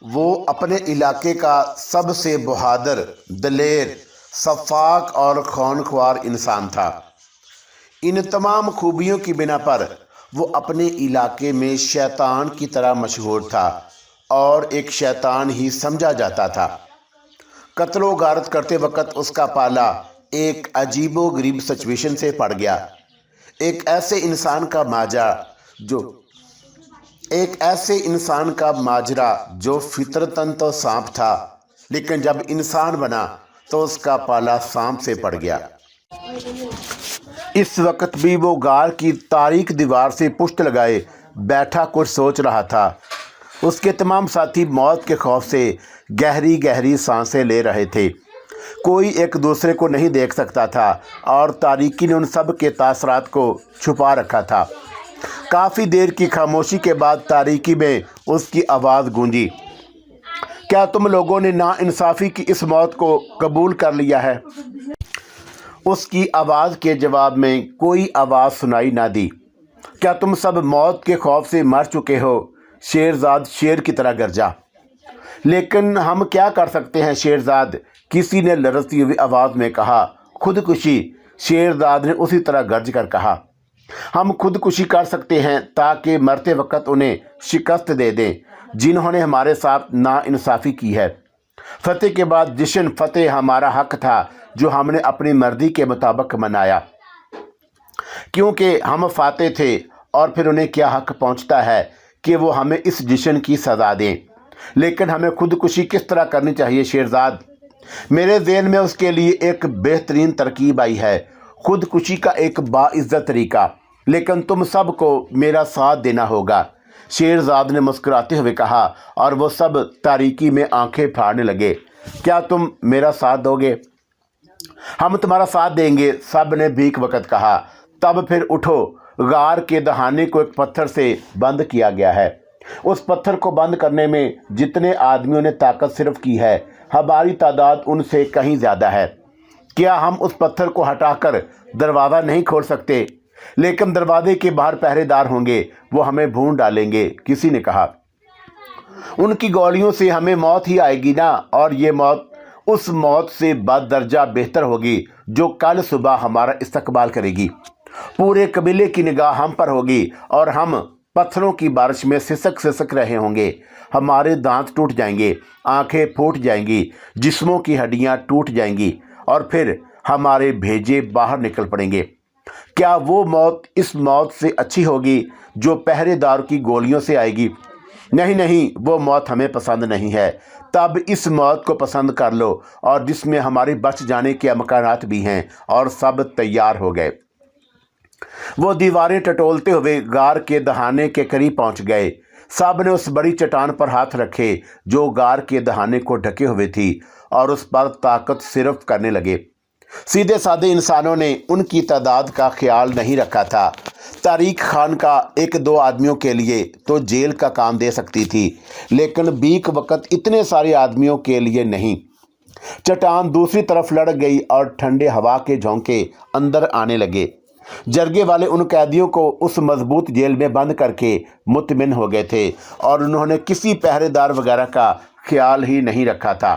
وہ اپنے علاقے کا سب سے بہادر، دلیر، شفاق اور خونخوار انسان تھا۔ ان تمام خوبیوں کی بنا پر وہ اپنے علاقے میں شیطان کی طرح مشہور تھا اور ایک شیطان ہی سمجھا جاتا تھا۔ قتل و غارت کرتے وقت اس کا پالا ایک عجیب و غریب سچویشن سے پڑ گیا۔ ایک ایسے انسان کا ماجرا جو فطرتاً تو سانپ تھا، لیکن جب انسان بنا تو اس کا پالا سانپ سے پڑ گیا۔ اس وقت بھی وہ غار کی تاریک دیوار سے پشت لگائے بیٹھا کچھ سوچ رہا تھا۔ اس کے تمام ساتھی موت کے خوف سے گہری گہری سانسیں لے رہے تھے۔ کوئی ایک دوسرے کو نہیں دیکھ سکتا تھا اور تاریکی نے ان سب کے تاثرات کو چھپا رکھا تھا۔ کافی دیر کی خاموشی کے بعد تاریکی میں اس کی آواز گونجی، کیا تم لوگوں نے ناانصافی کی اس موت کو قبول کر لیا ہے؟ اس کی آواز کے جواب میں کوئی آواز سنائی نہ دی۔ کیا تم سب موت کے خوف سے مر چکے ہو؟ شیرزاد شیر کی طرح گرجا۔ لیکن ہم کیا کر سکتے ہیں شیرزاد، کسی نے لرزتی ہوئی آواز میں کہا۔ خودکشی، شیرزاد نے اسی طرح گرج کر کہا۔ ہم خودکشی کر سکتے ہیں تاکہ مرتے وقت انہیں شکست دے دیں جنہوں نے ہمارے ساتھ ناانصافی کی ہے۔ فتح کے بعد جشن فتح ہمارا حق تھا جو ہم نے اپنی مرضی کے مطابق منایا، کیونکہ ہم فاتح تھے۔ اور پھر انہیں کیا حق پہنچتا ہے کہ وہ ہمیں اس جشن کی سزا دیں؟ لیکن ہمیں خودکشی کس طرح کرنی چاہیے شیرزاد؟ میرے ذہن میں اس کے لیے ایک بہترین ترکیب آئی ہے، خودکشی کا ایک باعزت طریقہ، لیکن تم سب کو میرا ساتھ دینا ہوگا، شیرزاد نے مسکراتے ہوئے کہا، اور وہ سب تاریکی میں آنکھیں پھاڑنے لگے۔ کیا تم میرا ساتھ دو گے؟ ہم تمہارا ساتھ دیں گے، سب نے بھیک وقت کہا۔ تب پھر اٹھو، غار کے دہانے کو ایک پتھر سے بند کیا گیا ہے۔ اس پتھر کو بند کرنے میں جتنے آدمیوں نے طاقت صرف کی ہے، ہماری تعداد ان سے کہیں زیادہ ہے۔ کیا ہم اس پتھر کو ہٹا کر دروازہ نہیں کھول سکتے؟ لیکن دروازے کے باہر پہرے دار ہوں گے، وہ ہمیں بھون ڈالیں گے، کسی نے کہا۔ ان کی گولیوں سے ہمیں موت ہی آئے گی نا، اور یہ موت اس موت سے بدرجہ بہتر ہوگی جو کل صبح ہمارا استقبال کرے گی۔ پورے قبیلے کی نگاہ ہم پر ہوگی اور ہم پتھروں کی بارش میں سسک رہے ہوں گے۔ ہمارے دانت ٹوٹ جائیں گے، آنکھیں پھوٹ جائیں گی، جسموں کی ہڈیاں ٹوٹ جائیں گی، اور پھر ہمارے بھیجے باہر نکل پڑیں گے۔ کیا وہ موت اس موت سے اچھی ہوگی جو پہرے دار کی گولیوں سے آئے گی؟ نہیں نہیں، وہ موت ہمیں پسند نہیں ہے۔ تب اس موت کو پسند کر لو، اور جس میں ہمارے بچ جانے کے امکانات بھی ہیں۔ اور سب تیار ہو گئے۔ وہ دیواریں ٹٹولتے ہوئے غار کے دہانے کے قریب پہنچ گئے۔ سب نے اس بڑی چٹان پر ہاتھ رکھے جو غار کے دہانے کو ڈھکے ہوئے تھی، اور اس پر طاقت صرف کرنے لگے۔ سیدھے سادے انسانوں نے ان کی تعداد کا خیال نہیں رکھا تھا۔ تاریک خان کا ایک دو آدمیوں کے لیے تو جیل کا کام دے سکتی تھی، لیکن بیک وقت اتنے سارے آدمیوں کے لیے نہیں۔ چٹان دوسری طرف لڑ گئی اور ٹھنڈے ہوا کے جھونکے اندر آنے لگے۔ جرگے والے ان قیدیوں کو اس مضبوط جیل میں بند کر کے مطمئن ہو گئے تھے، اور انہوں نے کسی پہرے دار وغیرہ کا خیال ہی نہیں رکھا تھا۔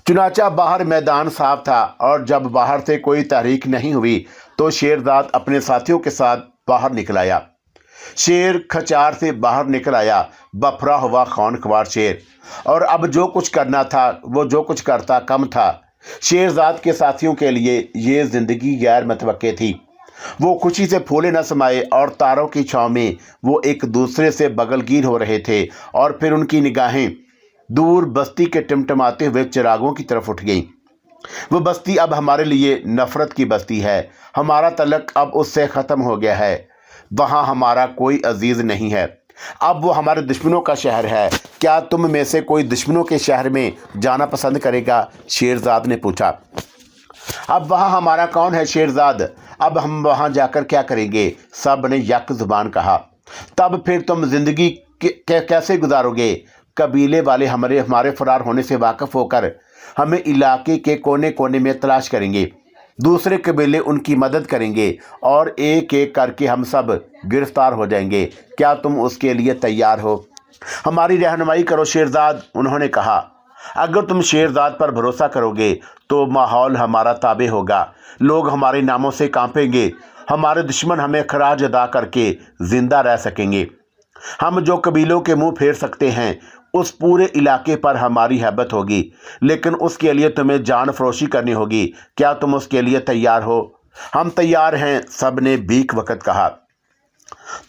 چنانچہ باہر میدان صاف تھا، اور جب باہر سے کوئی تحریک نہیں ہوئی تو شیرزاد اپنے ساتھیوں کے ساتھ باہر نکل آیا۔ شیر کھچار سے باہر نکل آیا، بپھرا ہوا خونخوار شیر، اور اب جو کچھ کرنا تھا وہ جو کچھ کرتا کم تھا۔ شیرزاد کے ساتھیوں کے لیے یہ زندگی غیر متوقع تھی۔ وہ خوشی سے پھولے نہ سمائے، اور تاروں کی چھاؤں میں وہ ایک دوسرے سے بغل گیر ہو رہے تھے، اور پھر ان کی نگاہیں دور بستی کے ٹمٹماتے ہوئے چراغوں کی طرف اٹھ گئیں۔ وہ بستی اب ہمارے لیے نفرت کی بستی ہے، ہمارا تعلق اب اس سے ختم ہو گیا ہے، وہاں ہمارا کوئی عزیز نہیں ہے، اب وہ ہمارے دشمنوں کا شہر ہے۔ کیا تم میں سے کوئی دشمنوں کے شہر میں جانا پسند کرے گا؟ شیرزاد نے پوچھا۔ اب وہاں ہمارا کون ہے شیرزاد؟ اب ہم وہاں جا کر کیا کریں گے؟ سب نے یک زبان کہا۔ تب پھر تم زندگی کیسے گزارو گے؟ قبیلے والے ہمارے فرار ہونے سے واقف ہو کر ہمیں علاقے کے کونے کونے میں تلاش کریں گے، دوسرے قبیلے ان کی مدد کریں گے، اور ایک ایک کر کے ہم سب گرفتار ہو جائیں گے۔ کیا تم اس کے لیے تیار ہو؟ हमारी रहनुमाई करो शेरजाद, उन्होंने कहा। अगर तुम शेरजाद पर भरोसा करोगे तो माहौल हमारा ताबे होगा, लोग हमारे नामों से कांपेंगे, हमारे दुश्मन हमें खराज अदा करके जिंदा रह सकेंगे। हम जो कबीलों के मुंह फेर सकते हैं उस पूरे इलाके पर हमारी हैबत होगी, लेकिन उसके लिए तुम्हें जान फरोशी करनी होगी। क्या तुम उसके लिए तैयार हो? हम तैयार हैं, सब ने बीक वक्त कहा।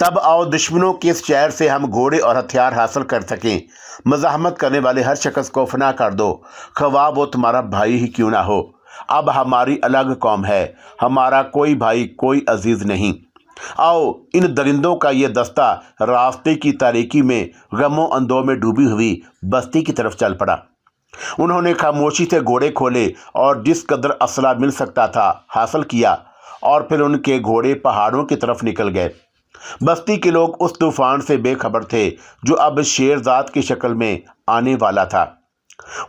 तब आओ दुश्मनों के इस शहर से हम घोड़े और हथियार हासिल कर सकें। मज़ाहमत करने वाले हर शख्स को फना कर दो, ख्वाह वो तुम्हारा भाई ही क्यों ना हो। अब हमारी अलग कौम है, हमारा कोई भाई कोई अजीज़ नहीं। आओ इन दरिंदों का ये दस्ता रास्ते की तारीकी में गमों अंदों में डूबी हुई बस्ती की तरफ चल पड़ा। उन्होंने खामोशी से घोड़े खोले और जिस कदर असला मिल सकता था हासिल किया, और फिर उनके घोड़े पहाड़ों की तरफ निकल गए। बस्ती के लोग उस तूफान से बेखबर थे जो अब शेरजाद की शक्ल में आने वाला था।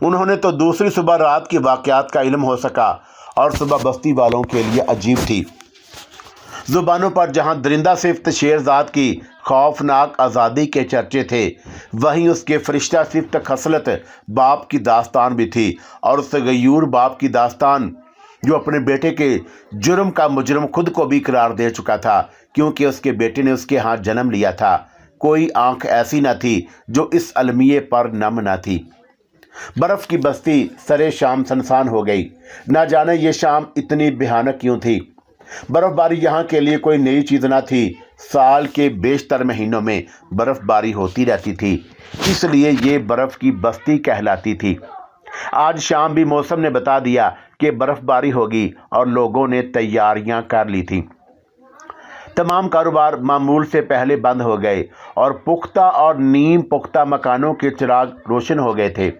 उन्होंने तो दूसरी सुबह रात की वाक़यात का इल्म हो सका, और सुबह बस्ती वालों के लिए अजीब थी। ज़ुबानों पर जहाँ दरिंदा सिफ्त शेरजाद की खौफनाक आज़ादी के चर्चे थे, वहीं उसके फरिश्ता सिफ्त खसलत बाप की दास्तान भी थी, और उस गयूर बाप की दास्तान जो अपने बेटे के जुर्म का मुजरम खुद को भी करार दे चुका था, क्योंकि उसके बेटे ने उसके हाथ जन्म लिया था। कोई आंख ऐसी न थी जो इस अलमिये पर नम न थी। बर्फ़ की बस्ती सरे शाम सनसान हो गई। न जाने ये शाम इतनी भयानक क्यों थी। बर्फ़बारी यहाँ के लिए कोई नई चीज़ न थी। साल के बेशतर महीनों में बर्फ़बारी होती रहती थी, इसलिए ये बर्फ़ की बस्ती कहलाती थी। आज शाम भी मौसम ने बता दिया कि बर्फ़बारी होगी, और लोगों ने तैयारियां कर ली थी। तमाम कारोबार मामूल से पहले बंद हो गए, और पुख्ता और नीम पुख्ता मकानों के चिराग रोशन हो गए थे।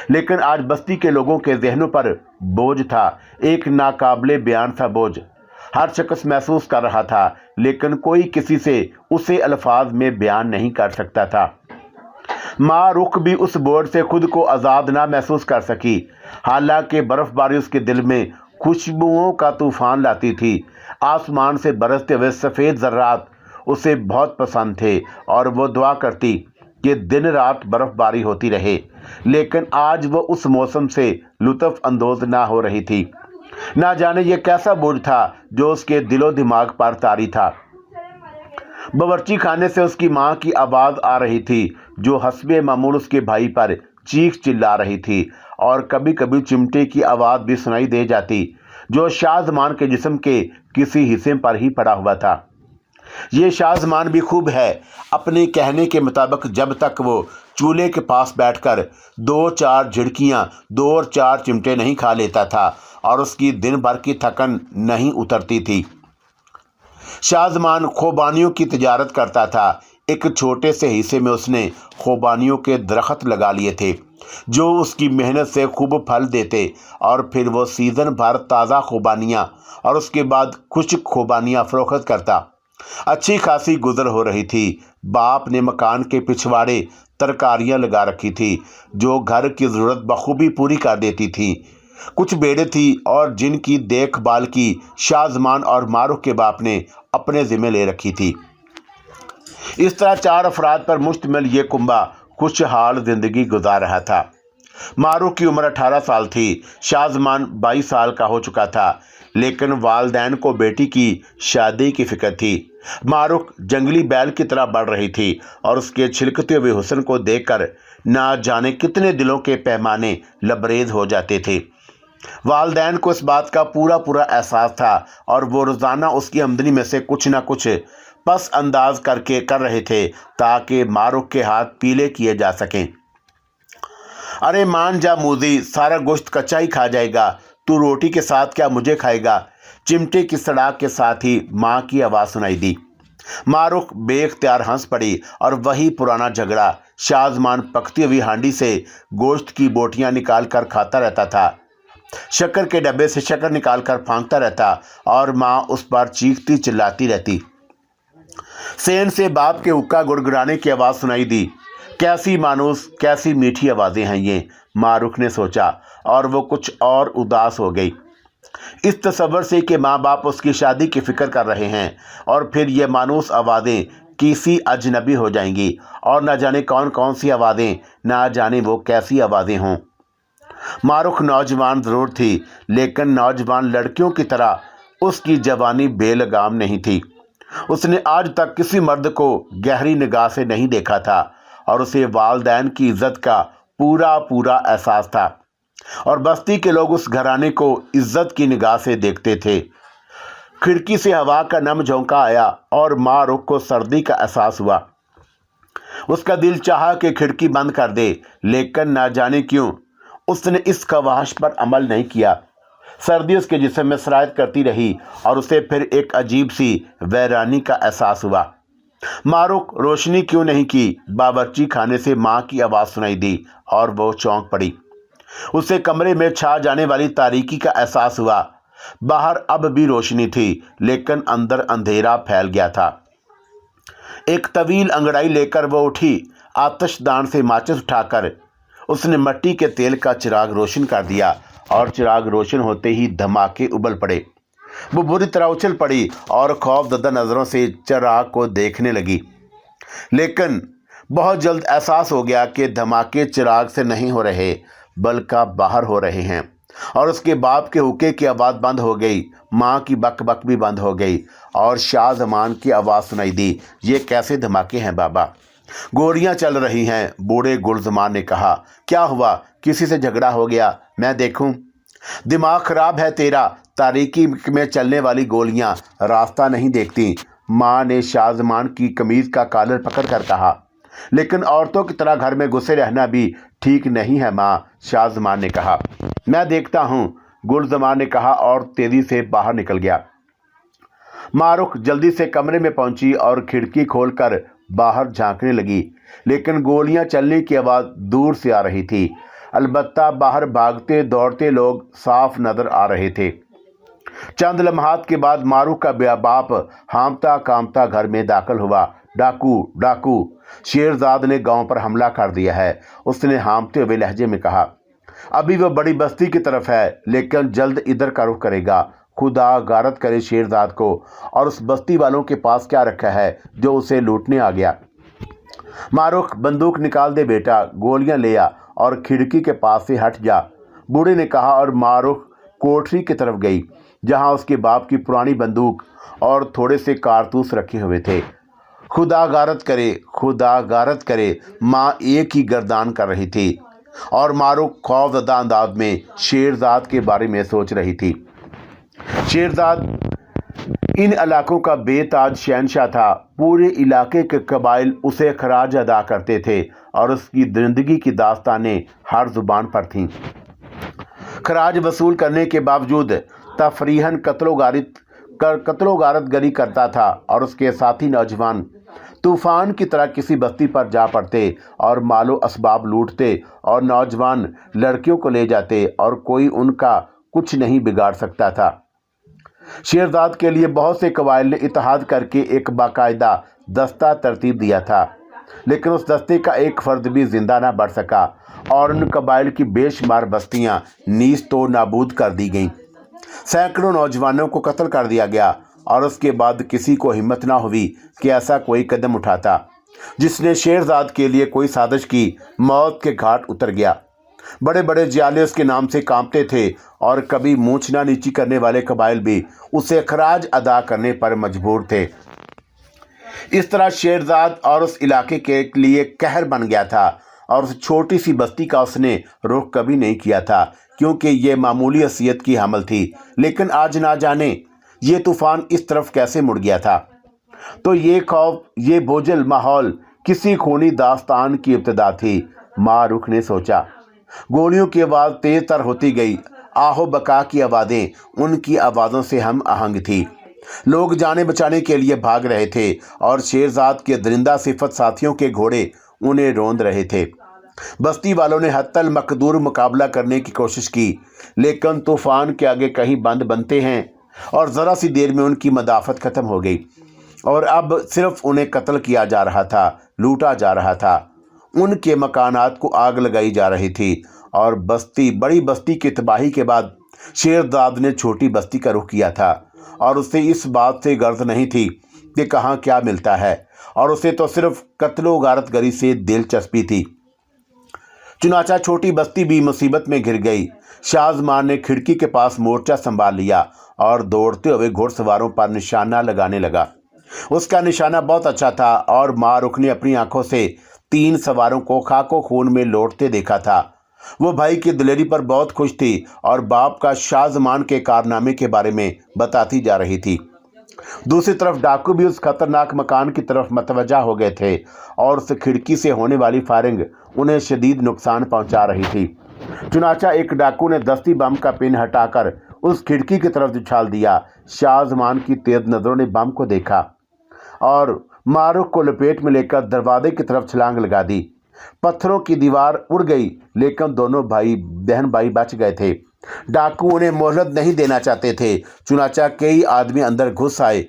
लेकिन आज बस्ती के लोगों के जहनों पर बोझ था, एक नाकाबिले बयान सा बोझ। हर शख्स महसूस कर रहा था, लेकिन कोई किसी से उसे अल्फाज में बयान नहीं कर सकता था। माँ रुख भी उस बोझ से खुद को आज़ाद ना महसूस कर सकी। हालांकि बर्फ़बारी उसके दिल में खुशबुओं का तूफ़ान लाती थी। आसमान से बरसते हुए सफ़ेद ज़र्रात उसे बहुत पसंद थे, और वो दुआ करती कि दिन रात बर्फ़बारी होती रहे। लेकिन आज वो उस मौसम से लुत्फ़ अंदोज़ ना हो रही थी। ना जाने ये कैसा बोझ था जो उसके दिलो दिमाग पर तारी था। बावर्ची खाने से उसकी माँ की आवाज़ आ रही थी, जो हस्बे मामूल उसके भाई पर चीख चिल्ला रही थी, और कभी कभी चिमटे की आवाज़ भी सुनाई दे जाती, जो शाहजमान के जिस्म के किसी हिस्से पर ही पड़ा हुआ था। ये शाहजमान भी खूब है। अपने कहने के मुताबिक जब तक वो चूल्हे के पास बैठकर 2-4 झिड़कियाँ 2 और 4 चिमटे नहीं खा लेता था, और उसकी दिन भर की थकन नहीं उतरती थी। शाहजमान खोबानियों की तिजारत करता था। एक छोटे से हिस्से में उसने खोबानियों के दरख्त लगा लिए थे, जो उसकी मेहनत से खूब फल देते, और फिर वो सीज़न भर ताज़ा खोबानियाँ और उसके बाद खुश्क खोबानियाँ फ़रोख्त करता। अच्छी खासी गुजर हो रही थी। बाप ने मकान के पिछवाड़े तरकारियाँ लगा रखी थी, जो घर की ज़रूरत बखूबी पूरी कर देती थी। कुछ बेड़े थी, और जिनकी देखभाल की शाहजमान और मारूख के बाप ने अपने ज़िम्मे ले रखी थी। इस तरह 4 अफराद पर मुश्तमिल ये कुंबा खुशहाल ज़िंदगी गुजार रहा था। मारूख की उम्र 18 साल थी। शाहजमान 22 साल का हो चुका था, लेकिन वालदैन को बेटी की शादी की फिक्र थी। मारूख जंगली बैल की तरह बढ़ रही थी, और उसके छिलकते हुए हुस्न को देखकर ना जाने कितने दिलों के पैमाने लबरेज हो जाते थे। वालदैन को इस बात का पूरा पूरा एहसास था, और वो रोज़ाना उसकी आमदनी में से कुछ ना कुछ पस अंदाज करके कर रहे थे, ताकि मारूख के हाथ पीले किए जा सकें। अरे मान जा मूजी, सारा गोश्त कच्चा ही खा जाएगा, तू रोटी के साथ क्या मुझे खाएगा? चिमटे की सड़ाक के साथ ही माँ की आवाज़ सुनाई दी। मारूख बेख्तियार हंस पड़ी, और वही पुराना झगड़ा। शाहजमान पकती हुई हांडी से गोश्त की बोटियाँ निकाल कर खाता रहता था, शक्कर के डब्बे से शक्कर निकालकर फांकता रहता, और माँ उस पर चीखती चिल्लाती रहती। सेन से बाप के हुक्का गुड़गुड़ाने की आवाज़ सुनाई दी। कैसी मानूस, कैसी मीठी आवाज़ें हैं ये, मारूख ने सोचा, और वो कुछ और उदास हो गई इस तसव्वुर से कि माँ बाप उसकी शादी की फ़िक्र कर रहे हैं, और फिर ये मानूस आवाज़ें किसी अजनबी हो जाएंगी और न जाने कौन कौन सी आवाज़ें, ना जाने वो कैसी आवाज़ें हों। मारूख नौजवान ज़रूर थी, लेकिन नौजवान लड़कियों की तरह उसकी जवानी बेलगाम नहीं थी। उसने आज तक किसी मर्द को गहरी निगाह से नहीं देखा था और उसे वालिदैन की इज्जत का पूरा पूरा एहसास था और बस्ती के लोग उस घराने को इज्जत की निगाह से देखते थे। खिड़की से हवा का नम झोंका आया और मारूख को सर्दी का एहसास हुआ। उसका दिल चाहा कि खिड़की बंद कर दे, लेकिन ना जाने क्यों उसने इस ख्वाहिश पर अमल नहीं किया। सर्दी उसके जिस्म में सरायत करती रही और उसे फिर एक अजीब सी वैरानी का एहसास हुआ। मारूख रोशनी क्यों नहीं की, बावर्ची खाने से माँ की आवाज़ सुनाई दी और वो चौंक पड़ी। उसे कमरे में छा जाने वाली तारीकी का एहसास हुआ। बाहर अब भी रोशनी थी, लेकिन अंदर अंधेरा फैल गया था। एक तवील अंगड़ाई लेकर वो उठी। आतिशदान से माचिस उठाकर उसने मिट्टी के तेल का चिराग रोशन कर दिया और चिराग रोशन होते ही धमाके उबल पड़े। वो बुरी तरह उछल पड़ी और खौफजदा नज़रों से चिराग को देखने लगी, लेकिन बहुत जल्द एहसास हो गया कि धमाके चिराग से नहीं हो रहे बल्कि बाहर हो रहे हैं। और उसके बाप के हुक्के की आवाज़ बंद हो गई, माँ की बक बक भी बंद हो गई और शाह ज़मान की आवाज़ सुनाई दी। ये कैसे धमाके हैं बाबा? गोलियां चल रही हैं, बूढ़े गुलजमान ने कहा। क्या हुआ? किसी से झगड़ा हो गया? मैं देखूं। दिमाग खराब है तेरा, तारीकी में चलने वाली गोलियां रास्ता नहीं देखती, माँ ने शाहजमान की कमीज़ का कॉलर पकड़ कर कहा। लेकिन औरतों की तरह घर में घुसे रहना भी ठीक नहीं है माँ, शाहजमान ने कहा। मैं देखता हूँ, गुलजमान ने कहा और तेज़ी से बाहर निकल गया। मारूख जल्दी से कमरे में पहुंची और खिड़की खोलकर बाहर झांकने लगी, लेकिन गोलियां चलने की आवाज़ दूर से आ रही थी। अलबत्ता बाहर भागते दौड़ते लोग साफ नजर आ रहे थे। चंद लम्हात के बाद मारूख का बाप हामता कामता घर में दाखिल हुआ। डाकू डाकू, शेरजाद ने गांव पर हमला कर दिया है, उसने हामते हुए लहजे में कहा। अभी वह बड़ी बस्ती की तरफ है, लेकिन जल्द इधर का रुख करेगा। खुदा गारत करे शेरजाद को, और उस बस्ती वालों के पास क्या रखा है जो उसे लूटने आ गया। मारूख, बंदूक निकाल दे बेटा, गोलियां ले आ और खिड़की के पास से हट जा, बूढ़े ने कहा। और मारूख कोठरी की तरफ गई, जहां उसके बाप की पुरानी बंदूक और थोड़े से कारतूस रखे हुए थे। खुदा गारत करे, माँ एक ही गर्दान कर रही थी और मारूख खौफजदा अंदाज में शेरजाद के बारे में सोच रही थी। शेरजाद इन इलाकों का बेताज शहंशाह था। पूरे इलाके के कबाइल उसे खराज अदा करते थे और उसकी जिंदगी की दास्तानें हर जुबान पर थीं। खराज वसूल करने के बावजूद तफरीहन कत्लो गारत गरी करता था और उसके साथी नौजवान तूफान की तरह किसी बस्ती पर जा पड़ते और मालो असबाब लूटते और नौजवान लड़कियों को ले जाते और कोई उनका कुछ नहीं बिगाड़ सकता था। शेरजाद के लिए बहुत से कबाइल ने इत्तेहाद करके एक बाकायदा दस्ता तरतीब दिया था, लेकिन उस दस्ते का एक फर्द भी जिंदा न बढ़ सका और उन कबाइल की बेशुमार बस्तियां नीज तो नाबूद कर दी गईं। सैकड़ों नौजवानों को कत्ल कर दिया गया और उसके बाद किसी को हिम्मत ना हुई कि ऐसा कोई कदम उठाता। जिसने शेरजाद के लिए कोई साजिश की, मौत के घाट उतर गया। बड़े बड़े जियाले उसके नाम से कांपते थे और कभी मूंछ ना नीची करने वाले कबाइल भी उसे खराज अदा करने पर मजबूर थे। इस तरह शेरजाद और उस इलाके के लिए कहर बन गया था और उस छोटी सी बस्ती का उसने रुख कभी नहीं किया था, क्योंकि ये मामूली हसीयत की हमल थी। लेकिन आज ना जाने ये तूफान इस तरफ कैसे मुड़ गया था। तो ये खौफ, ये बोझल माहौल किसी खूनी दास्तान की इब्तिदा थी, मारूख ने सोचा। गोलियों की आवाज़ तेज तर होती गई। आहो बका की आवाज़ें उनकी आवाज़ों से हम आहंग थी। लोग जाने बचाने के लिए भाग रहे थे और शेरजाद के दरिंदा सिफत साथियों के घोड़े उन्हें रोंद रहे थे। बस्ती वालों ने हत्तल मकदूर मुकाबला करने की कोशिश की, लेकिन तूफान के आगे कहीं बंद बनते हैं और ज़रा सी देर में उनकी मदाफत ख़त्म हो गई और अब सिर्फ उन्हें कत्ल किया जा रहा था, लूटा जा रहा था। उनके मकानात को आग लगाई जा रही थी और बड़ी बस्ती की तबाही के बाद शेरजाद ने छोटी बस्ती का रुख किया था और उसे इस बात से गर्ज नहीं थी कि कहाँ क्या मिलता है। और उसे तो सिर्फ कत्लो गारतगरी से दिलचस्पी थी। चुनाचा छोटी बस्ती भी मुसीबत में घिर गई। शाहजमान ने खिड़की के पास मोर्चा संभाल लिया और दौड़ते हुए घुड़सवारों पर निशाना लगाने लगा। उसका निशाना बहुत अच्छा था और मारुख ने अपनी आंखों से 3 सवारों को खाको खून में लौटते देखा था। वो भाई की दिलेरी पर बहुत खुश थी और बाप का शाहजमान के कारनामे के बारे में बताती जा रही थी। दूसरी तरफ डाकू भी उस खतरनाक मकान की तरफ मतवज्जा हो गए थे और उस खिड़की से होने वाली फायरिंग उन्हें शदीद नुकसान पहुंचा रही थी। चुनाचा एक डाकू ने दस्ती बम का पिन हटाकर उस खिड़की की तरफ उछाल दिया। शाहजमान की तेज नजरों ने बम को देखा और मारुख को लपेट में लेकर दरवाजे की तरफ छलांग लगा दी। पत्थरों की दीवार उड़ गई, लेकिन दोनों बहन भाई बच गए थे। डाकू उन्हें मोहलत नहीं देना चाहते थे। चुनाचा कई आदमी अंदर घुस आए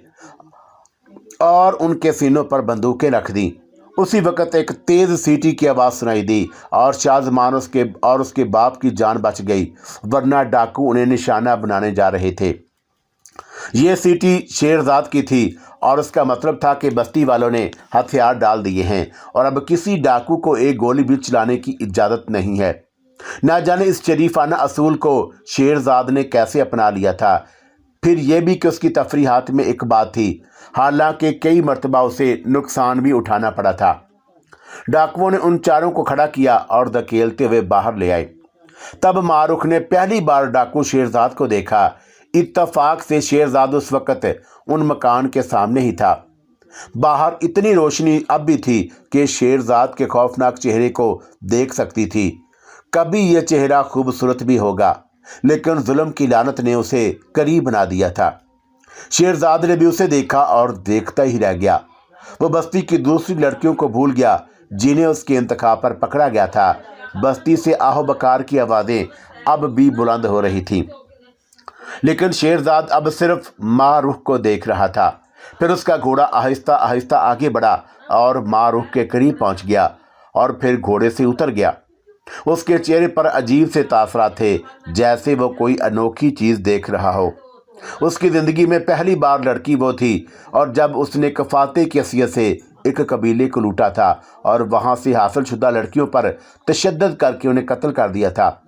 और उनके सीनों पर बंदूकें रख दी। उसी वक्त एक तेज सीटी की आवाज़ सुनाई दी और शाहजमान उसके बाप की जान बच गई, वरना डाकू उन्हें निशाना बनाने जा रहे थे। ये सीटी शेरजाद की थी और उसका मतलब था कि बस्ती वालों ने हथियार डाल दिए हैं और अब किसी डाकू को एक गोली भी चलाने की इजाज़त नहीं है। ना जाने इस शरीफाना असूल को शेरजाद ने कैसे अपना लिया था। फिर यह भी कि उसकी तफरीहात में एक बात थी, हालांकि कई मरतबा उसे नुकसान भी उठाना पड़ा था। डाकुओं ने उन चारों को खड़ा किया और धकेलते हुए बाहर ले आए। तब मारुख ने पहली बार डाकू शेरजाद को देखा। इत्तफाक से शेरजाद उस वक्त उन मकान के सामने ही था। बाहर इतनी रोशनी अब भी थी कि शेरजाद के खौफनाक चेहरे को देख सकती थी। कभी यह चेहरा खूबसूरत भी होगा, लेकिन जुल्म की लानत ने उसे करीब बना दिया था। शेरजाद ने भी उसे देखा और देखता ही रह गया। वो बस्ती की दूसरी लड़कियों को भूल गया जिन्हें उसके इंतखाब पर पकड़ा गया था। बस्ती से आहो बकार की आवाज़ें अब भी बुलंद हो रही थीं, लेकिन शेरजाद अब सिर्फ मारुख को देख रहा था। फिर उसका घोड़ा आहिस्ता आहिस्ता आगे बढ़ा और मारुख के करीब पहुंच गया और फिर घोड़े से उतर गया। उसके चेहरे पर अजीब से तासरात थे, जैसे वो कोई अनोखी चीज़ देख रहा हो। उसकी ज़िंदगी में पहली बार लड़की वो थी और जब उसने कफाते की हैसियत से एक कबीले को लूटा था और वहाँ से हासिल शुदा लड़कियों पर तशद्दुद करके उन्हें कत्ल कर दिया था।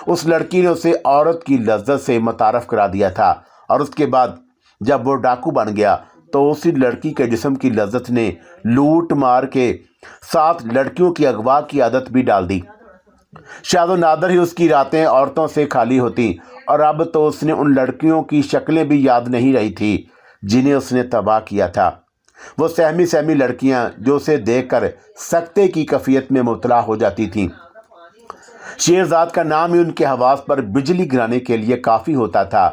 उस लड़की ने उसे औरत की लज्जत से मुतारफ़ करा दिया था और उसके बाद जब वो डाकू बन गया तो उसी लड़की के जिस्म की लज्जत ने लूट मार के 7 लड़कियों की अगवा की आदत भी डाल दी। शायद नादर ही उसकी रातें औरतों से खाली होती और अब तो उसने उन लड़कियों की शक्लें भी याद नहीं रही थी जिन्हें उसने तबाह किया था। वो सहमी सहमी लड़कियां जो उसे देखकर सकते की कैफियत में मुब्तला हो जाती थीं। शेरजाद का नाम ही उनके हवास पर बिजली गिराने के लिए काफ़ी होता था।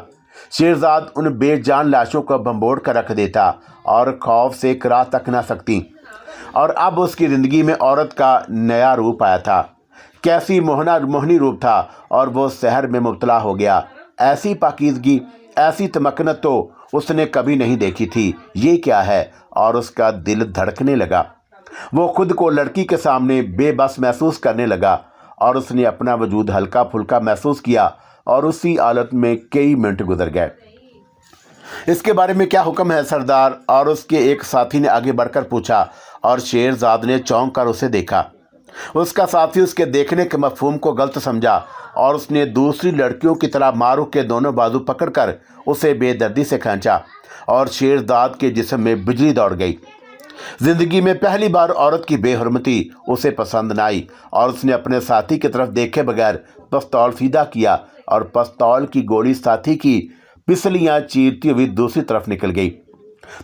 शेरजाद उन बेजान लाशों को बम्बोड़ कर रख देता और खौफ से करा तक ना सकती। और अब उसकी ज़िंदगी में औरत का नया रूप आया था। कैसी मोहनी रूप था और वो शहर में मुब्तला हो गया। ऐसी पाकीज़गी, ऐसी तमक्कनत तो उसने कभी नहीं देखी थी। ये क्या है? और उसका दिल धड़कने लगा। वो खुद को लड़की के सामने बेबस महसूस करने लगा और उसने अपना वजूद हल्का फुल्का महसूस किया और उसी हालत में कई मिनट गुजर गए। इसके बारे में क्या हुक्म है सरदार? और उसके एक साथी ने आगे बढ़कर पूछा और शेरजाद ने चौंक कर उसे देखा। उसका साथी उसके देखने के मफहूम को गलत समझा और उसने दूसरी लड़कियों की तरह मारुख के दोनों बाजू पकड़कर उसे बेदर्दी से खींचा और शेरजाद के जिस्म में बिजली दौड़ गई। जिंदगी में पहली बार औरत की बेहरमती उसे पसंद न आई और उसने अपने साथी की तरफ देखे बगैर पिस्तौल सीधा किया और पिस्तौल की गोली साथी की पिसलियां चीरती हुई दूसरी तरफ निकल गई।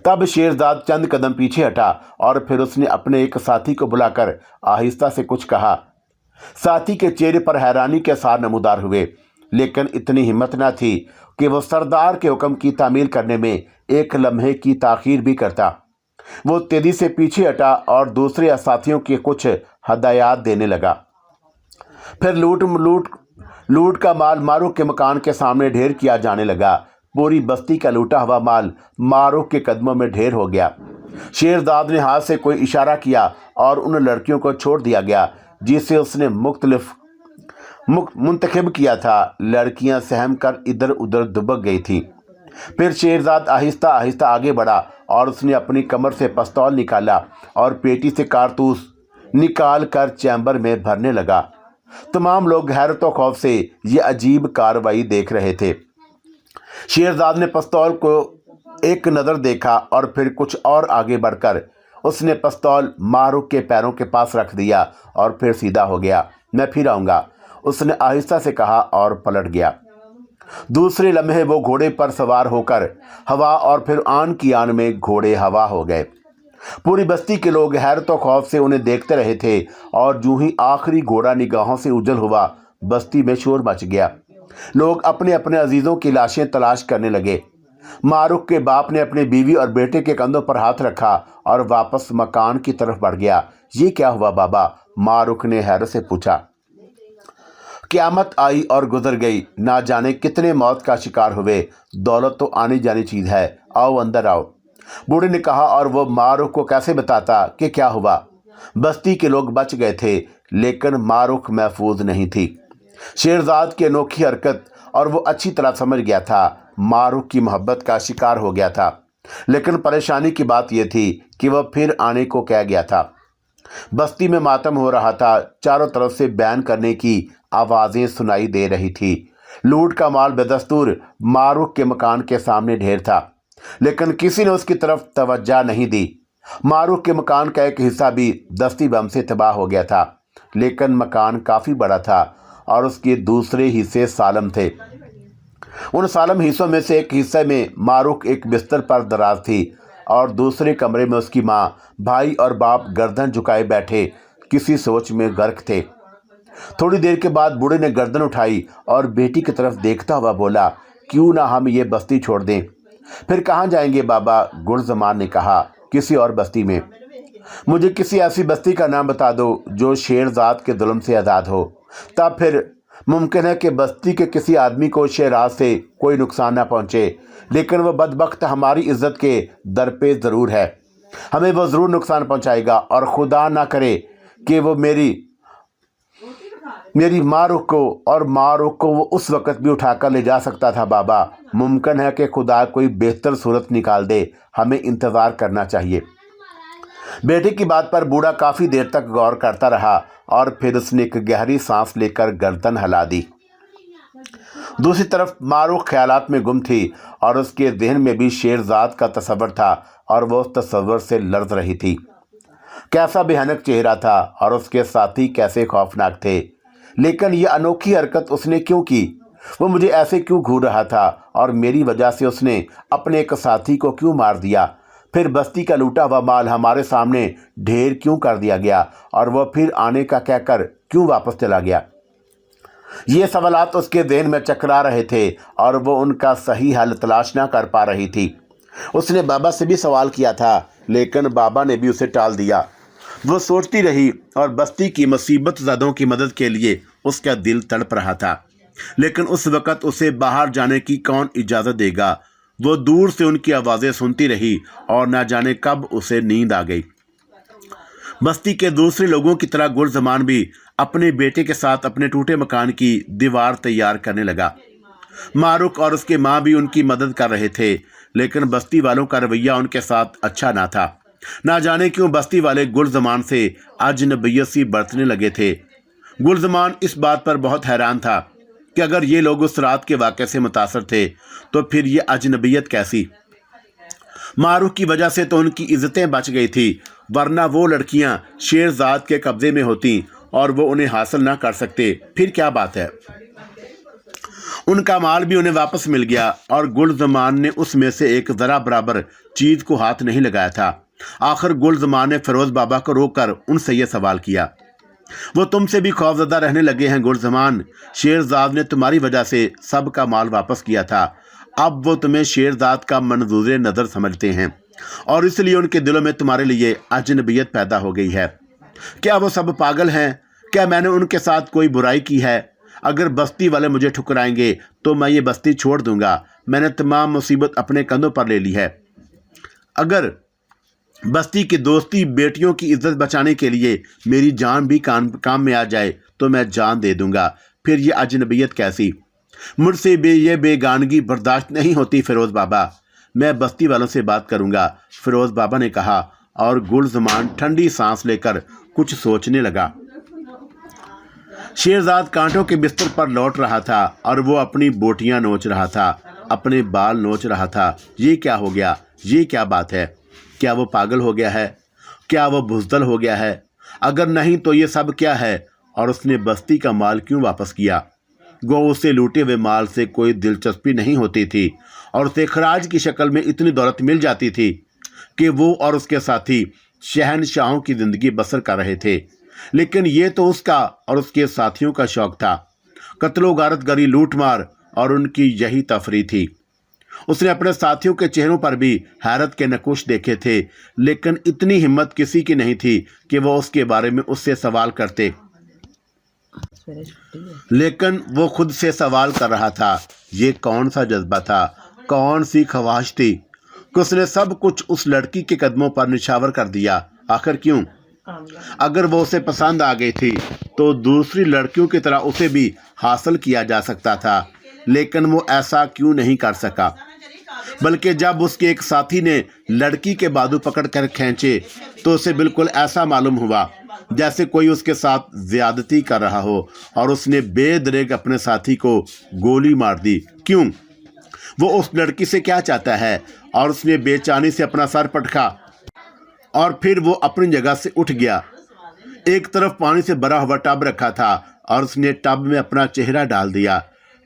तब शेरजाद चंद कदम पीछे हटा और फिर उसने अपने एक साथी को बुलाकर आहिस्ता से कुछ कहा। साथी के चेहरे पर हैरानी के सार नमूदार हुए, लेकिन इतनी हिम्मत न थी कि वो सरदार के हुक्म की तामील करने में एक लम्हे की ताखीर भी करता। वो तेजी से पीछे हटा और दूसरे साथियों के कुछ हदायत देने लगा। फिर लूट का माल मारुख के मकान के सामने ढेर किया जाने लगा। पूरी बस्ती का लूटा हुआ माल मारुख के कदमों में ढेर हो गया। शेरजाद ने हाथ से कोई इशारा किया और उन लड़कियों को छोड़ दिया गया जिसे उसने मुंतखब किया था। लड़कियां सहम कर इधर उधर दुबक गई थीं। फिर शेरजाद आहिस्ता आहिस्ता आगे बढ़ा اور اس نے اپنی کمر سے پستول نکالا اور پیٹی سے کارتوس نکال کر چیمبر میں بھرنے لگا۔ تمام لوگ حیرت و خوف سے یہ عجیب کارروائی دیکھ رہے تھے۔ شیرزاد نے پستول کو ایک نظر دیکھا اور پھر کچھ اور آگے بڑھ کر اس نے پستول ماروک کے پیروں کے پاس رکھ دیا اور پھر سیدھا ہو گیا۔ میں پھر آؤں گا، اس نے آہستہ سے کہا اور پلٹ گیا۔ دوسرے لمحے وہ گھوڑے پر سوار ہو کر ہوا اور پھر آن کی آن میں گھوڑے ہوا ہو گئے۔ پوری بستی کے لوگ حیرت و خوف سے انہیں دیکھتے رہے تھے اور جو ہی آخری گھوڑا نگاہوں سے اوجھل ہوا بستی میں شور مچ گیا۔ لوگ اپنے اپنے عزیزوں کی لاشیں تلاش کرنے لگے۔ ماروک کے باپ نے اپنے بیوی اور بیٹے کے کندھوں پر ہاتھ رکھا اور واپس مکان کی طرف بڑھ گیا۔ یہ کیا ہوا بابا؟ ماروک نے حیرت سے پوچھا۔ قیامت آئی اور گزر گئی، نہ جانے کتنے موت کا شکار ہوئے۔ دولت تو آنے جانی چیز ہے، آؤ اندر آؤ، بوڑھے نے کہا، اور وہ ماروک کو کیسے بتاتا کہ کیا ہوا؟ بستی کے لوگ بچ گئے تھے لیکن ماروک محفوظ نہیں تھی۔ شیرزاد کی انوکھی حرکت اور وہ اچھی طرح سمجھ گیا تھا ماروک کی محبت کا شکار ہو گیا تھا، لیکن پریشانی کی بات یہ تھی کہ وہ پھر آنے کو کہہ گیا تھا۔ بستی میں ماتم ہو رہا تھا، چاروں طرف سے بیان کرنے کی آوازیں سنائی دے رہی تھی۔ لوٹ کا مال بدستور ماروک کے مکان کے سامنے ڈھیر تھا، لیکن کسی نے اس کی طرف توجہ نہیں دی۔ ماروک کے مکان کا ایک حصہ بھی دستی بم سے تباہ ہو گیا تھا، لیکن مکان کافی بڑا تھا اور اس کے دوسرے حصے سالم تھے۔ ان سالم حصوں میں سے ایک حصے میں ماروک ایک بستر پر دراز تھی اور دوسرے کمرے میں اس کی ماں، بھائی اور باپ گردن جھکائے بیٹھے کسی سوچ میں غرق تھے۔ تھوڑی دیر کے بعد بوڑھے نے گردن اٹھائی اور بیٹی کی طرف دیکھتا ہوا بولا، کیوں نہ ہم یہ بستی چھوڑ دیں؟ پھر کہاں جائیں گے بابا؟ گلزمان نے کہا، کسی اور بستی میں۔ مجھے کسی ایسی بستی کا نام بتا دو جو شیرزاد کے ظلم سے آزاد ہو، تب پھر ممکن ہے کہ بستی کے کسی آدمی کو شیراز سے کوئی نقصان نہ پہنچے، لیکن وہ بدبخت ہماری عزت کے در پہ ضرور ہے، ہمیں وہ ضرور نقصان پہنچائے گا، اور خدا نہ کرے کہ وہ میری ماروک کو وہ اس وقت بھی اٹھا کر لے جا سکتا تھا بابا۔ ممکن ہے کہ خدا کوئی بہتر صورت نکال دے، ہمیں انتظار کرنا چاہیے۔ بیٹے کی بات پر بوڑھا کافی دیر تک غور کرتا رہا اور پھر اس نے ایک گہری سانس لے کر گردن ہلا دی۔ دوسری طرف ماروک خیالات میں گم تھی اور اس کے ذہن میں بھی شیرزاد کا تصور تھا اور وہ اس تصور سے لرز رہی تھی۔ کیسا بھیانک چہرہ تھا اور اس کے ساتھی کیسے خوفناک تھے، لیکن یہ انوکھی حرکت اس نے کیوں کی؟ وہ مجھے ایسے کیوں گھور رہا تھا اور میری وجہ سے اس نے اپنے ایک ساتھی کو کیوں مار دیا؟ پھر بستی کا لوٹا ہوا مال ہمارے سامنے ڈھیر کیوں کر دیا گیا اور وہ پھر آنے کا کہہ کر کیوں واپس چلا گیا؟ یہ سوالات اس کے ذہن میں چکرا رہے تھے اور وہ ان کا صحیح حل تلاش نہ کر پا رہی تھی۔ اس نے بابا سے بھی سوال کیا تھا لیکن بابا نے بھی اسے ٹال دیا۔ وہ سوچتی رہی اور بستی کی مصیبت زدوں کی مدد کے لیے اس کا دل تڑپ رہا تھا، لیکن اس وقت اسے باہر جانے کی کون اجازت دے گا؟ وہ دور سے ان کی آوازیں سنتی رہی اور نہ جانے کب اسے نیند آ گئی۔ بستی کے دوسرے لوگوں کی طرح گلزمان بھی اپنے بیٹے کے ساتھ اپنے ٹوٹے مکان کی دیوار تیار کرنے لگا۔ ماروک اور اس کے ماں بھی ان کی مدد کر رہے تھے، لیکن بستی والوں کا رویہ ان کے ساتھ اچھا نہ تھا۔ نہ جانے کیوں بستی والے گلزمان سے اجنبیت سی برتنے لگے تھے۔ گلزمان اس بات پر بہت حیران تھا کہ اگر یہ لوگ اس رات کے واقعے سے متاثر تھے تو پھر یہ اجنبیت کیسی؟ ماروک کی وجہ سے تو ان کی عزتیں بچ گئی تھی، ورنہ وہ لڑکیاں شیرزاد کے قبضے میں ہوتیں اور وہ انہیں حاصل نہ کر سکتے، پھر کیا بات ہے؟ ان کا مال بھی انہیں واپس مل گیا اور گلزمان نے اس میں سے ایک ذرا برابر چیز کو ہاتھ نہیں لگایا تھا۔ آخر گلزمان نے فیروز بابا کو روک کر ان سے یہ سوال کیا، وہ تم سے بھی خوفزدہ رہنے لگے ہیں گلزمان؟ شیرزاد نے تمہاری وجہ سے سب کا مال واپس کیا تھا، اب وہ تمہیں شیرزاد کا منظور نظر سمجھتے ہیں اور اس لیے ان کے دلوں میں تمہارے لیے اجنبیت پیدا ہو گئی ہے۔ کیا وہ سب پاگل ہیں؟ کیا میں نے ان کے ساتھ کوئی برائی کی ہے؟ اگر بستی والے مجھے ٹھکرائیں گے تو میں یہ بستی چھوڑ دوں گا، میں نے تمام مصیبت اپنے کندھوں پر لے لی ہے۔ اگر بستی کی دوستی بیٹیوں کی عزت بچانے کے لیے میری جان بھی کام میں آ جائے تو میں جان دے دوں گا، پھر یہ اجنبیت کیسی؟ مجھ سے یہ بیگانگی برداشت نہیں ہوتی فیروز بابا، मैं बस्ती वालों से बात करूंगा, फिरोज बाबा ने कहा और गुलजमान ठंडी सांस लेकर कुछ सोचने लगा। शेरजाद कांटों के बिस्तर पर लौट रहा था और वो अपनी बोटियां नोच रहा था, अपने बाल नोच रहा था। ये क्या हो गया? ये क्या बात है? क्या वो पागल हो गया है? क्या वो बुज़दिल हो गया है? अगर नहीं तो ये सब क्या है? और उसने बस्ती का माल क्यों वापस किया? गो उसे लूटे हुए माल से कोई दिलचस्पी नहीं होती थी और उसे खराज की शक्ल में इतनी दौलत मिल जाती थी कि वो और उसके साथी शहनशाहों की ज़िंदगी बसर कर रहे थे। लेकिन ये तो उसका और उसके साथियों का शौक था। कत्लो गारत गरी, लूट मार और उनकी यही तफरी थी। उसने अपने साथियों के चेहरों पर भी हैरत के नकुश देखे थे, लेकिन इतनी हिम्मत किसी की नहीं थी कि वो उसके बारे में उससे सवाल करते। लेकिन वो खुद से सवाल कर रहा था। ये कौन सा जज्बा था, कौन सी ख्वाहिश थी कि उसने सब कुछ उस लड़की के कदमों पर निछावर कर दिया? आखिर क्यों? अगर वो उसे पसंद आ गई थी तो दूसरी लड़कियों की तरह उसे भी हासिल किया जा सकता था, लेकिन वो ऐसा क्यों नहीं कर सका? बल्कि जब उसके एक साथी ने लड़की के बाजू पकड़कर खींचे तो उसे बिल्कुल ऐसा मालूम हुआ जैसे कोई उसके साथ ज्यादती कर रहा हो, और उसने बेदरेग अपने साथी को गोली मार दी। क्यों? वो उस लड़की से क्या चाहता है? और उसने बेचैनी से अपना सर पटका और फिर वो अपनी जगह से उठ गया। एक तरफ पानी से भरा हुआ टब रखा था और उसने टब में अपना चेहरा डाल दिया।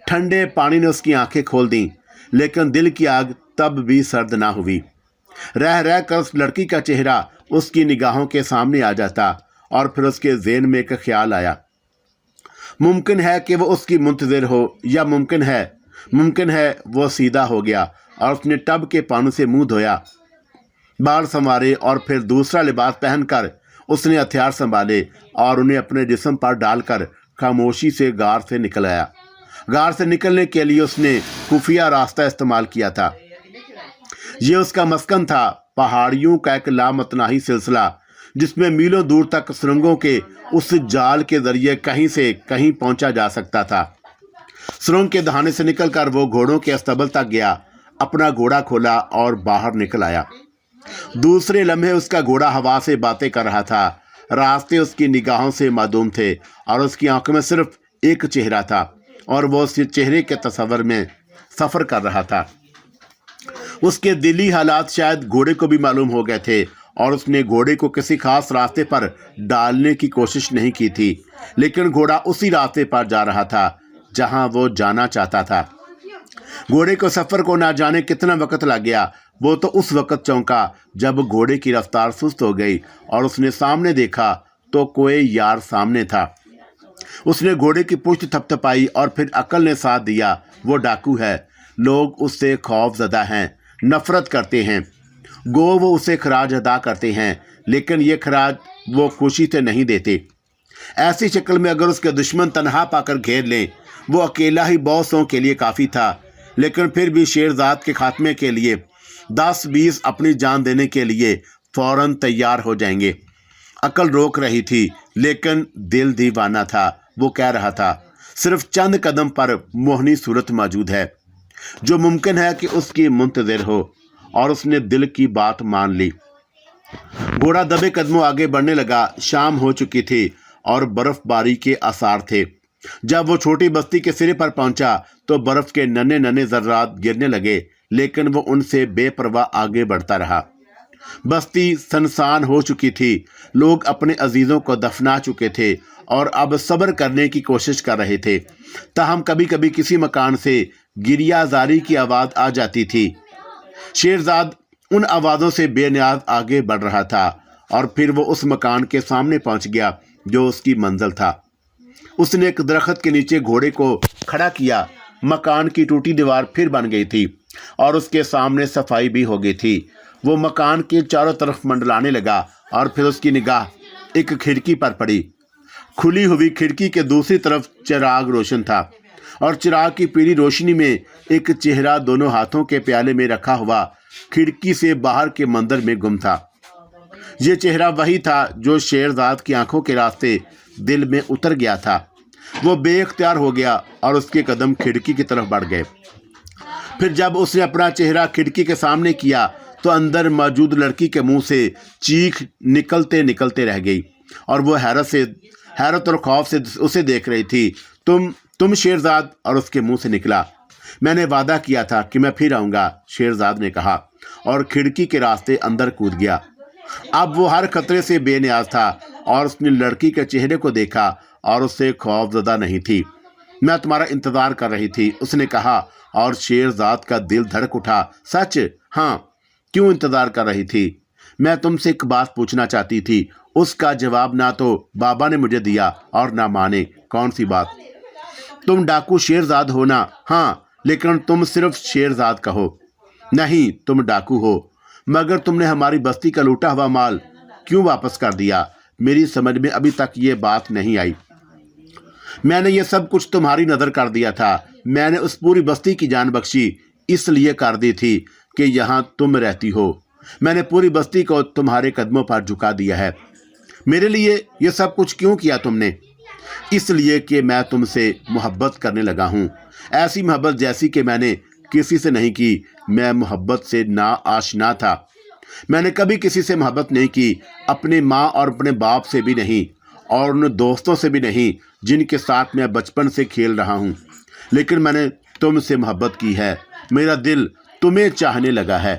ठंडे पानी ने उसकी आंखें खोल दी, लेकिन दिल की आग तब भी सर्द ना हुई। रह रह कर उस लड़की का चेहरा उसकी निगाहों के सामने आ जाता और फिर उसके ज़हन में एक ख्याल आया। मुमकिन है कि वो उसकी मुंतज़िर हो, या मुमकिन है वो सीधा हो गया। और उसने टब के पानी से मुंह धोया, बाल संवारे और फिर दूसरा लिबास पहनकर उसने हथियार संभाले और उन्हें अपने जिस्म पर डालकर खामोशी से गार से निकल आया। गार से निकलने के लिए उसने खुफिया रास्ता इस्तेमाल किया था। ये उसका मस्कन था, पहाड़ियों का एक लामतनाही सिलसिला जिसमें मीलों दूर तक सुरंगों के उस जाल के जरिए कहीं से कहीं पहुंचा जा सकता था। सुरंग के दहाने से निकलकर वो घोड़ों के अस्तबल तक गया, अपना घोड़ा खोला और बाहर निकल आया। दूसरे लम्हे उसका घोड़ा हवा से बातें कर रहा था। रास्ते उसकी निगाहों से मादूम थे और उसकी आंखों में सिर्फ एक चेहरा था और वो उस चेहरे के तस्वर में सफ़र कर रहा था। उसके दिली हालात शायद घोड़े को भी मालूम हो गए थे और उसने घोड़े को किसी खास रास्ते पर डालने की कोशिश नहीं की थी, लेकिन घोड़ा उसी रास्ते पर जा रहा था जहां वो जाना चाहता था। घोड़े को सफ़र को ना जाने कितना वक्त लग गया। वो तो उस वक्त चौंका जब घोड़े की रफ्तार सुस्त हो गई और उसने सामने देखा तो कोई यार सामने था। उसने घोड़े की पुश्त थपथपाई और फिर अकल ने साथ दिया। वो डाकू है। लोग उससे खौफजदा हैं, नफरत करते हैं। गो वो उसे खराज अदा करते हैं, लेकिन ये खराज वो खुशी से नहीं देते। ऐसी शक्ल में अगर उसके दुश्मन तनहा पाकर घेर लें, वो अकेला ही बहुतों के लिए काफ़ी था, लेकिन फिर भी शेरजाद के खात्मे के लिए 10-20 अपनी जान देने के लिए फौरन तैयार हो जाएंगे। अकल रोक रही थी, लेकिन दिल दीवाना था। वो कह रहा था, सिर्फ चंद कदम पर मोहनी सूरत मौजूद है जो मुमकिन है कि उसकी मुंतज़िर हो, और उसने दिल की बात मान ली। घोड़ा दबे कदमों आगे बढ़ने लगा। शाम हो चुकी थी और बर्फबारी के आसार थे। जब वो छोटी बस्ती के सिरे पर पहुंचा तो बर्फ के नन्हे नन्हे जर्रात गिरने लगे, लेकिन वो उनसे बेपरवाह आगे बढ़ता रहा। बस्ती सनसान हो चुकी थी। लोग अपने अजीज़ों को दफना चुके थे और अब सब्र करने की कोशिश कर रहे थे। ताहम कभी कभी किसी मकान से गिरियाजारी की आवाज़ आ जाती थी। शेरजाद उन आवाज़ों से बेनियाज आगे बढ़ रहा था और फिर वो उस मकान के सामने पहुंच गया जो उसकी मंजिल था। उसने एक दरख्त के नीचे घोड़े को खड़ा किया। मकान की टूटी दीवार फिर बन गई थी और उसके सामने सफाई भी हो गई थी। वो मकान के चारों तरफ मंडलाने लगा और फिर उसकी निगाह एक खिड़की पर पड़ी। खुली हुई खिड़की के दूसरी तरफ चिराग रोशन था और चिराग की पीली रोशनी में एक चेहरा दोनों हाथों के प्याले में रखा हुआ खिड़की से बाहर के मंदिर में गुम था। ये चेहरा वही था जो शेरजाद की आंखों के रास्ते दिल में उतर गया था। वो बेख्तियार हो गया और उसके कदम खिड़की की तरफ बढ़ गए। پھر جب اس نے اپنا چہرہ کھڑکی کے سامنے کیا تو اندر موجود لڑکی کے منہ سے چیخ نکلتے نکلتے رہ گئی، اور وہ حیرت اور خوف سے اسے دیکھ رہی تھی۔ تم شیرزاد، اور اس کے منہ سے نکلا، میں نے وعدہ کیا تھا کہ میں پھر آؤں گا، شیرزاد نے کہا، اور کھڑکی کے راستے اندر کود گیا۔ اب وہ ہر خطرے سے بے نیاز تھا، اور اس نے لڑکی کے چہرے کو دیکھا اور اس سے خوف زدہ نہیں تھی۔ میں تمہارا انتظار کر رہی تھی، اس نے کہا، اور شیرزاد کا دل دھڑک اٹھا۔ سچ؟ ہاں، کیوں انتظار کر رہی تھی؟ میں تم سے ایک بات پوچھنا چاہتی تھی۔ اس کا جواب نہ تو بابا نے مجھے دیا اور نہ ماں نے۔ کون سی بات؟ تم ڈاکو شیرزاد ہو نا؟ ہاں، لیکن تم صرف شیرزاد کہو۔ نہیں، تم ڈاکو ہو، مگر تم نے ہماری بستی کا لوٹا ہوا مال کیوں واپس کر دیا؟ میری سمجھ میں ابھی تک یہ بات نہیں آئی۔ میں نے یہ سب کچھ تمہاری نظر کر دیا تھا۔ میں نے اس پوری بستی کی جان بخشی، اس لیے کر دی تھی کہ یہاں تم رہتی ہو۔ میں نے پوری بستی کو تمہارے قدموں پر جھکا دیا ہے۔ میرے لیے یہ سب کچھ کیوں کیا تم نے؟ اس لیے کہ میں تم سے محبت کرنے لگا ہوں، ایسی محبت جیسی کہ میں نے کسی سے نہیں کی۔ میں محبت سے نا آشنا تھا۔ میں نے کبھی کسی سے محبت نہیں کی، اپنے ماں اور اپنے باپ سے بھی نہیں، اور ان دوستوں سے بھی نہیں جن کے ساتھ میں بچپن سے کھیل رہا ہوں۔ لیکن میں نے تم سے محبت کی ہے، میرا دل تمہیں چاہنے لگا ہے۔